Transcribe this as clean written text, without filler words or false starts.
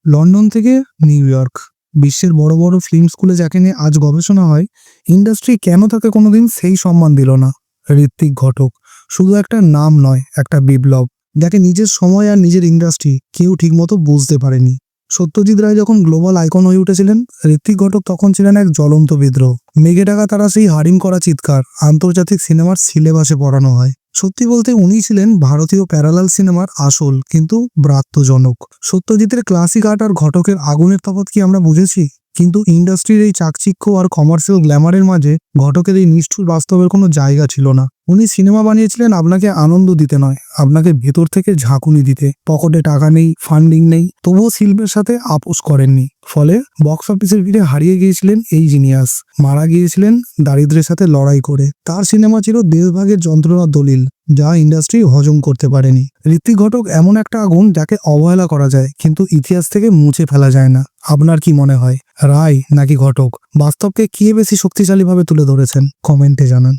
London থেকে new York, বিশ্বের বড় বড় ফিল্ম স্কুলে যাকে নিয়ে আজ গবেষণা হয়, ইন্ডাস্ট্রি কেন তাকে কোনোদিন সেই সম্মান দিল না? ঋত্বিক ঘটক শুধু একটা নাম নয়, একটা বিপ্লব, যাকে নিজের সময় আর নিজের ইন্ডাস্ট্রি কেউ ঠিকমতো বুঝতে পারেনি। সত্যজিৎ রায় যখন গ্লোবাল আইকন হয়ে উঠেছিলেন, ঋত্বিক ঘটক তখন ছিলেন এক জ্বলন্ত বিদ্রোহ। মেঘে ঢাকা তারা সেই হারিম করা চিৎকার আন্তর্জাতিক সিনেমার সিলেবাসে পড়ানো হয়। সত্যি বলতে উনি ছিলেন ভারতীয় প্যারালাল সিনেমার আসল কিন্তু ব্রাত্যজনক। সত্যজিতের ক্লাসিক আর্ট আর ঘটকের আগুনের তফাৎ কি আমরা বুঝেছি? কিন্তু ইন্ডাস্ট্রির এই চাকচিক্য আর কমার্শিয়াল গ্ল্যামারের মাঝে ঘটকের এই নিষ্ঠুর বাস্তবের কোনো জায়গা ছিল না। উনি সিনেমা বানিয়েছিলেন আপনাকে আনন্দ দিতে নয়, আপনাকে ভেতর থেকে ঝাঁকুনি দিতে। পকেটে টাকা নেই, ফান্ডিং নেই, তবুও শিল্পের সাথে আপোষ করেননি। ফলে বক্স অফিসের ভিড়ে হারিয়ে গিয়েছিলেন এই জিনিয়াস, মারা গিয়েছিলেন দারিদ্র্যের সাথে লড়াই করে। তার সিনেমা ছিল দেশভাগের যন্ত্রণার দলিল, যা ইন্ডাস্ট্রি হজম করতে পারেনি। ঋত্বিক ঘটক এমন একটা আগুন যাকে অবহেলা করা যায় কিন্তু ইতিহাস থেকে মুছে ফেলা যায় না। আপনার কি মনে হয়, রায় নাকি ঘটক বাস্তবকে কে বেশি শক্তিশালীভাবে তুলে ধরেছেন? কমেন্টে জানান।